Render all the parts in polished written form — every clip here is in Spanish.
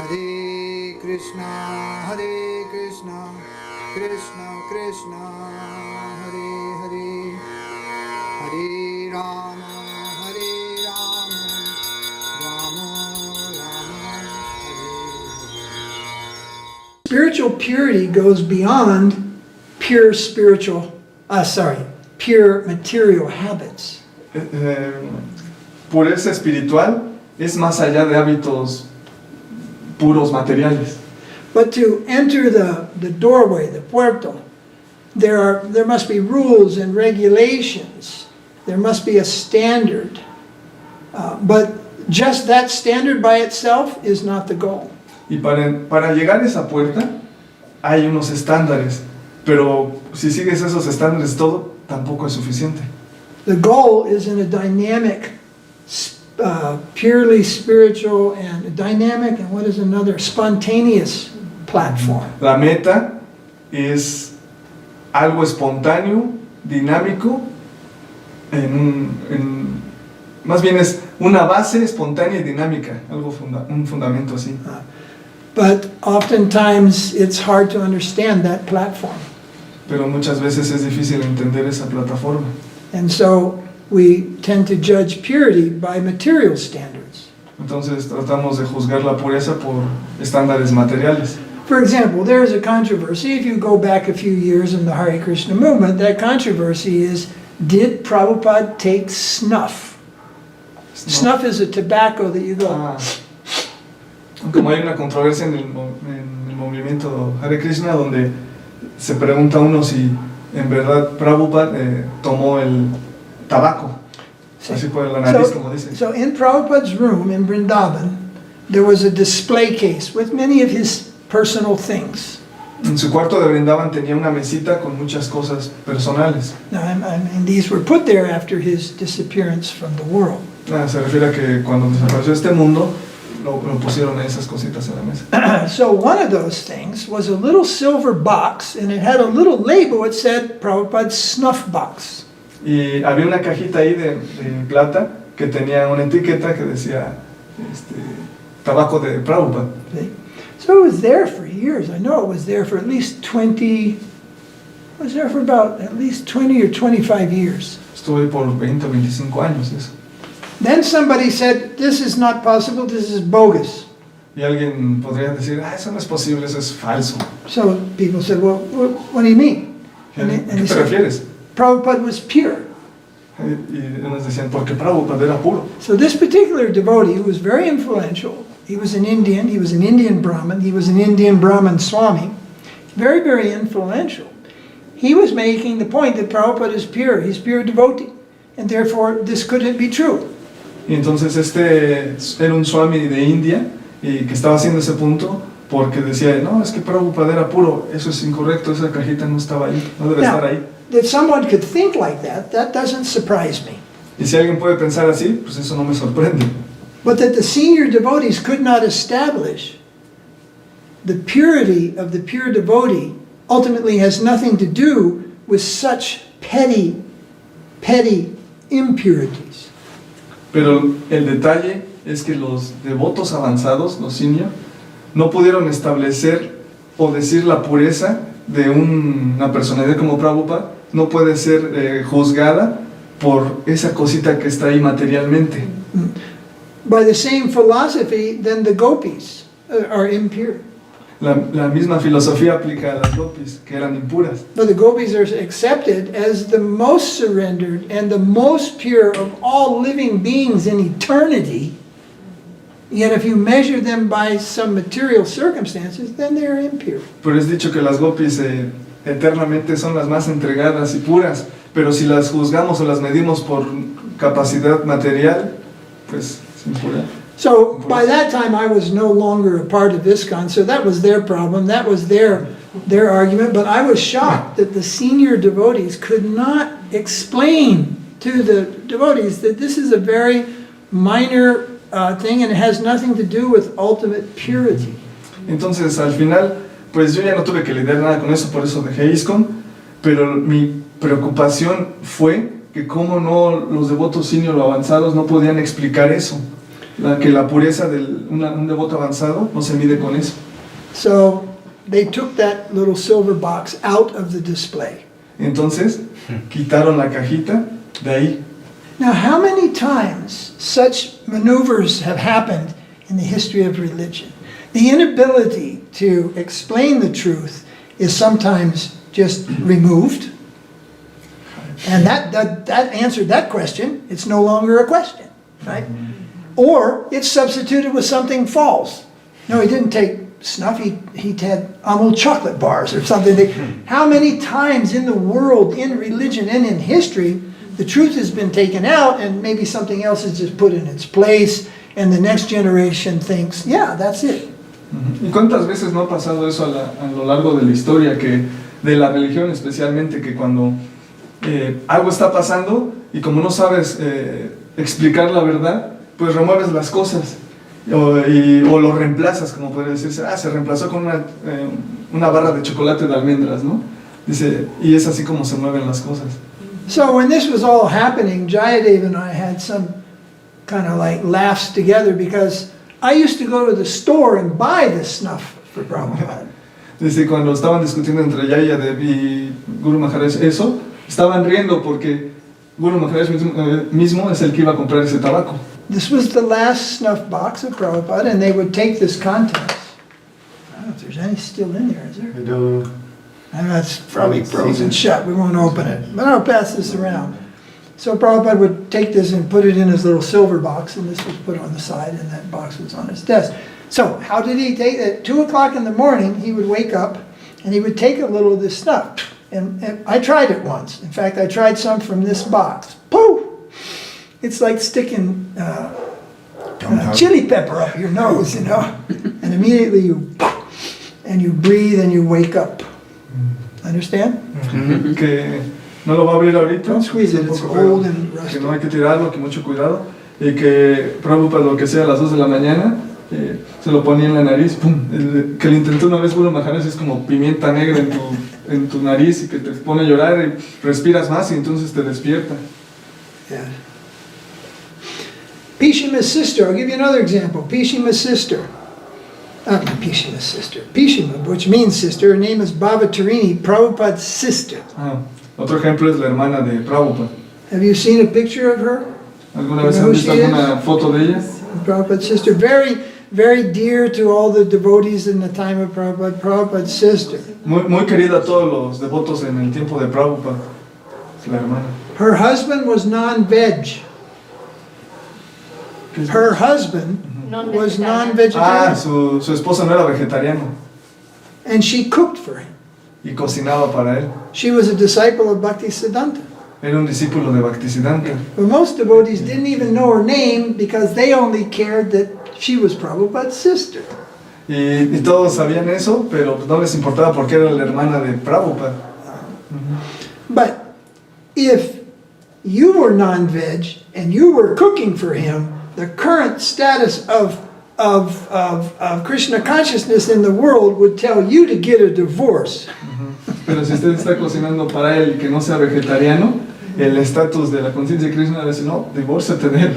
Hare Krishna, Krishna Krishna, Hare Hare, Hare Rama, Rama Rama, Hare Hare. Spiritual purity goes beyond pure pure material habits. Pureza espiritual es más allá de hábitos puros materiales. But to enter the doorway, the puerto, there must be rules and regulations. There must be a standard. But just that standard by itself is not the goal. Y para llegar a esa puerta hay unos estándares, pero si sigues esos estándares todo, tampoco es suficiente. The goal is in a dynamic, purely spiritual and dynamic, and what is another? Spontaneous platform. La meta es algo espontáneo, dinámico, más bien es una base espontánea y dinámica, un fundamento así. But oftentimes it's hard to understand that platform. Pero muchas veces es difícil entender esa plataforma. And so we tend to judge purity by material standards. Entonces tratamos de juzgar la pureza por estándares materiales. For example, there is a controversy. If you go back a few years in the Hare Krishna movement, that controversy is, did Prabhupada take snuff? Snuff is a tobacco that you go... Como hay una controversia en el movimiento Hare Krishna donde se pregunta uno si en verdad Prabhupada tomó el tabaco, así por la nariz, como dice. So in Prabhupada's room in Vrindavan, there was a display case with many of his personal things. En su cuarto de Vrindavan tenía una mesita con muchas cosas personales. Now, I mean, these were put there after his disappearance from the world. Se refiere a que cuando desapareció este mundo, lo pusieron esas cositas en la mesa. So one of those things was a little silver box, and it had a little label. It said Prabhupada's snuff box. Y había una cajita ahí de plata que tenía una etiqueta que decía tabaco de Prabhupada. So it was there for years. I know it was there for at least 20. It was there for about at least 20 or 25 years. Estuvo ahí por 20 o 25 años eso. Then somebody said, this is not possible, this is bogus. Y alguien podría decir, eso no es posible, eso es falso. So people said, well, what do you mean? ¿A qué te refieres? Prabhupada was pure. Y nos decían, porque Prabhupada era puro. So this particular devotee, who was very influential, he was an Indian Brahmin, he was an Indian Brahmin Swami, very, very influential. He was making the point that Prabhupada is pure, he's pure devotee, and therefore this couldn't be true. Y entonces era un Swami de India y que estaba haciendo ese punto porque decía, no, es que Prabhupada era puro, eso es incorrecto, esa cajita no estaba ahí, no debe estar ahí. That someone could think like that doesn't surprise me. Y si alguien puede pensar así, pues eso no me sorprende. But that the senior devotees could not establish the purity of the pure devotee ultimately has nothing to do with such petty impurities. Pero el detalle es que los devotos avanzados, los senior, no pudieron establecer o decir la pureza de una personalidad como Prabhupada, no puede ser juzgada por esa cosita que está ahí materialmente. By the same philosophy, then the gopis are impure. La misma filosofía aplica a las gopis, que eran impuras. But the gopis are accepted as the most surrendered and the most pure of all living beings in eternity. Yet if you measure them by some material circumstances, then they're impure. Pero es dicho que las gopis eternamente son las más entregadas y puras, pero si las juzgamos o las medimos por capacidad material, pues es impura. So by that time I was no longer a part of ISKCON, so that was their problem, that was their argument, but I was shocked that the senior devotees could not explain to the devotees that this is a very minor thing and it has nothing to do with ultimate purity. Entonces al final, pues yo ya no tuve que lidiar nada con eso, por eso dejé ISKCON, pero mi preocupación fue que cómo no los devotos senior o avanzados no podían explicar eso. que la pureza de un devoto avanzado no se mide con eso. So they took that little silver box out of the display. Entonces, quitaron la cajita de ahí. Now, how many times such maneuvers have happened in the history of religion? The inability to explain the truth is sometimes just removed. And that answered that question. It's no longer a question, right? Or it's substituted with something false. No, he didn't take snuff, he had almond chocolate bars or something. How many times in the world, in religion and in history, the truth has been taken out and maybe something else is just put in its place, and the next generation thinks, yeah, that's it. ¿Y cuántas veces no ha pasado eso a lo largo de la historia, que de la religión especialmente, que cuando algo está pasando y como no sabes explicar la verdad, pues remueves las cosas o lo reemplazas, como podría decirse, se reemplazó con una barra de chocolate de almendras, ¿no? Dice, y es así como se mueven las cosas. So when this was all happening, Jayadev and I had some kind of like laughs together because I used to go to the store and buy this snuff for Prabhupada. Dice, cuando estaban discutiendo entre Jayadev y Guru Maharaj eso, estaban riendo porque Guru Maharaj mismo es el que iba a comprar ese tabaco. This was the last snuff box of Prabhupada, and they would take this contents. I don't know if there's any still in there, is there? I don't know. And that's probably frozen shut. We won't open it. But I'll pass this around. So Prabhupada would take this and put it in his little silver box, and this was put on the side, and that box was on his desk. So how did he take it? At 2 o'clock in the morning, he would wake up, and he would take a little of this stuff. And I tried it once. In fact, I tried some from this box. Poof! It's like sticking chili pepper up your nose, you know. And immediately you breathe and you wake up. Understand? Que no lo va a abrir ahorita. Don't squeeze it, it's old and rusty. Que no hay que tirarlo, que mucho cuidado. Y que Prabhupada, lo que sea, a las 2 de la mañana, se lo ponía en la nariz. ¡Pum! Que lo intentó una vez Guru Maharaj, es como pimienta negra en tu nariz y que te pone a llorar y respiras más y entonces te despierta. Yeah. Pishima's sister, I'll give you another example. Pishima's sister. Pishima's sister. Pishima, which means sister, her name is Baba Tarini, Prabhupada's sister. Otro ejemplo es la hermana de Prabhupada. Have you seen a picture of her? ¿Alguna vez han visto alguna foto de ella? Prabhupada's sister. Very, very dear to all the devotees in the time of Prabhupada. Prabhupada's sister. Muy querida a todos los devotos en el tiempo de Prabhupada. Es la hermana. Her husband was non-veg. Her husband was non-vegetarian. Su esposo no era vegetariano. And she cooked for him. Y cocinaba para él. She was a disciple of Bhaktisiddhanta. Era un discípulo de Bhaktisiddhanta. But most devotees didn't even know her name because they only cared that she was Prabhupada's sister. Y todos sabían eso, pero no les importaba porque era la hermana de Prabhupada. But if you were non-veg and you were cooking for him, the current status of Krishna consciousness in the world would tell you to get a divorce. Pero si usted está cocinando para él y que no sea vegetariano, el estatus de la conciencia de Krishna le dice, no, divórciate de él.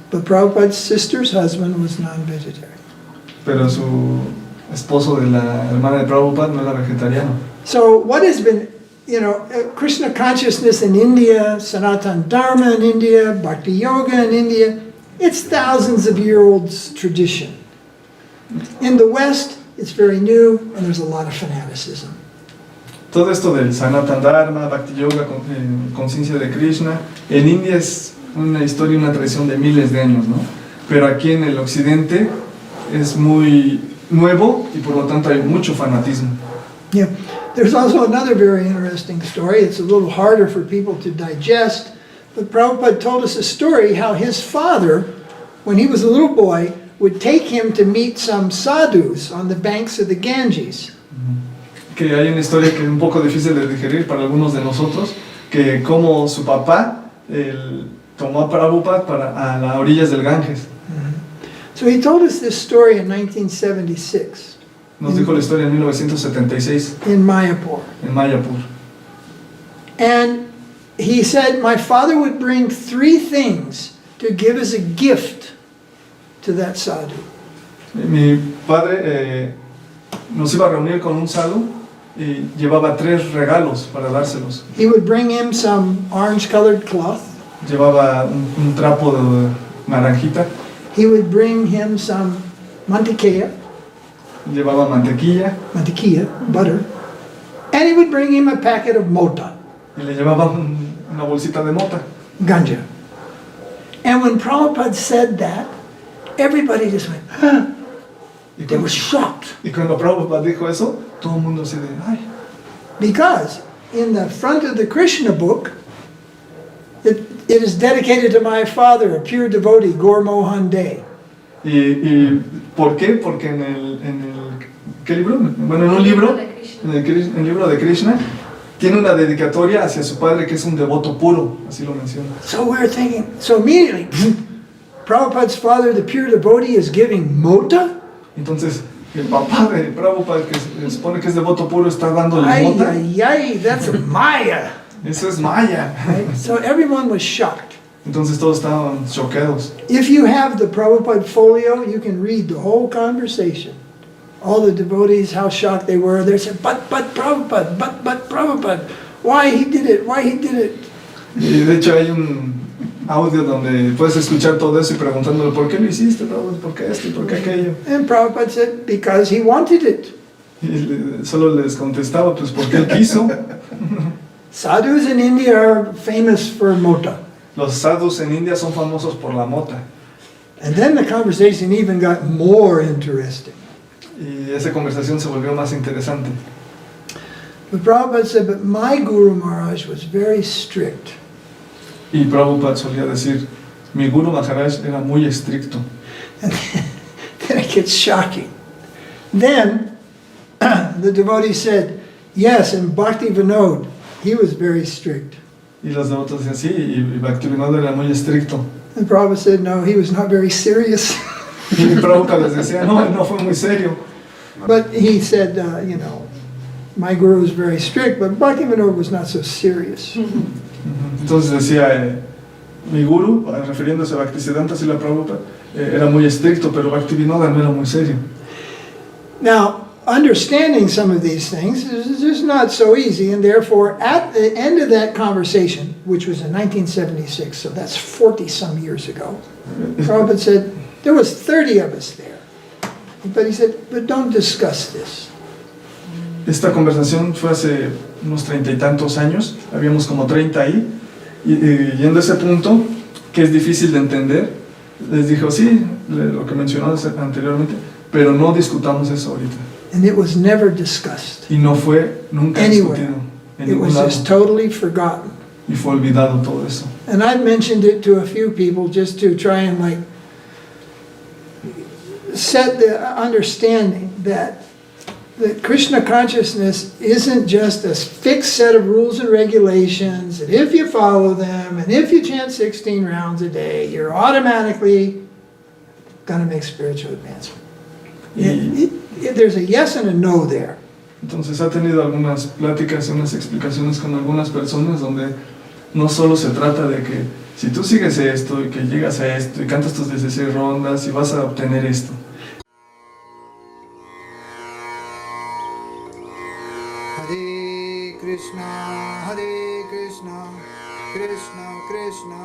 But Prabhupada's sister's husband was non-vegetarian. Pero su esposo de la hermana de Prabhupada no era vegetariano. So what has been, Krishna consciousness in India, Sanatana Dharma in India, Bhakti Yoga in India, it's thousands of year old tradition. In the West, it's very new and there's a lot of fanaticism. Todo esto del Sanatana Dharma, Bhakti Yoga, conciencia de Krishna, en India es una historia, una tradición de miles de años, ¿no? Pero aquí en el occidente es muy nuevo y por lo tanto hay mucho fanatismo. Yeah. There's also another very interesting story. It's a little harder for people to digest, but Prabhupada told us a story how his father, when he was a little boy, would take him to meet some sadhus on the banks of the Ganges. Que hay una historia que es un poco difícil de digerir para algunos de nosotros, que como su papá tomó a Prabhupada a las orillas del Ganges. So he told us this story in 1976. Nos dijo la historia en 1976. In Mayapur. En Mayapur. And he said, my father would bring 3 things to give as a gift to that sadhu. Mi padre nos iba a reunir con un sadhu y llevaba 3 regalos para dárselos. He would bring him some orange-colored cloth. Llevaba un trapo de naranjita, He would bring him some mantequilla, llevaba mantequilla butter, and he would bring him a packet of mota, y le llevaba una bolsita de mota. ganja. And when Prabhupada said that, everybody just went, huh? Y They cuando, were shocked. y cuando Prabhupada dijo eso, todo el mundo así de, ay, Because in the front of the Krishna book, it is dedicated to my father, a pure devotee, Gaur Mohan Dey. ¿Y por qué? Porque ¿qué libro? Bueno, en un libro, en el libro de Krishna, tiene una dedicatoria hacia su padre que es un devoto puro, así lo menciona. So we're thinking, so immediately, Prabhupada's father, the pure devotee, is giving mota? Entonces, el papá de Prabhupada, que se supone que es devoto puro, está dándole Ay, mota. ay, ay, that's Maya. Eso es maya. Right? So everyone was shocked. Entonces todos estaban choqueados. If you have the Prabhupada folio, you can read the whole conversation. All the devotees, how shocked they were. They said, but Prabhupada, but Prabhupada, why he did it, why he did it. Y de hecho hay un audio donde puedes escuchar todo eso y preguntándole, ¿por qué lo hiciste, Prabhupada? ¿Por qué esto y por qué aquello? And Prabhupada said, because he wanted it. Y solo les contestaba, pues porque él quiso. Sadhus in India are famous for mota. Los sadhus en India son famosos por la mota. And then the conversation even got more interesting. Y esa conversación se volvió más interesante. But Prabhupada said, but my Guru Maharaj was very strict. Y Prabhupada solía decir, mi Guru Maharaj era muy estricto. And then it gets shocking. Then the devotee said, yes, and Bhakti Vinod, he was very strict. Y los devotos decían, sí, y Bhaktivinoda era muy estricto. And Prabhupada said, no, he was not very serious. Y Prabhupada les decía, no, él no fue muy serio. But he said, you know, my Guru was very strict, but Bhakti Vinod was not so serious. Entonces decía, mi Guru, refiriéndose a Bhaktisiddhanta Srila Prabhupada, era muy estricto, pero Bhaktivinoda no era muy serio. Now, understanding some of these things is just not so easy, and therefore, at the end of that conversation, which was in 1976, so that's 40-some years ago, Prabhupada said, there was 30 of us there. But he said, but don't discuss this. Esta conversación fue hace unos 30 y tantos años, habíamos como 30 ahí, y yendo a ese punto, que es difícil de entender, les dijo, sí, lo que mencionó anteriormente, pero no discutamos eso ahorita. And it was never discussed. Y no fue nunca Anywhere. discutido en It ningún was lado, just totally forgotten. y fue olvidado todo eso. And I've mentioned it to a few people just to try and like set the understanding that Krishna consciousness isn't just a fixed set of rules and regulations, and if you follow them, and if you chant 16 rounds a day, you're automatically going to make spiritual advancement. There's a yes and a no there. Entonces ha tenido algunas pláticas y unas explicaciones con algunas personas donde no solo se trata de que si tú sigues esto y que llegas a esto y cantas tus 16 rondas y vas a obtener esto. Hare Krishna, Krishna Krishna,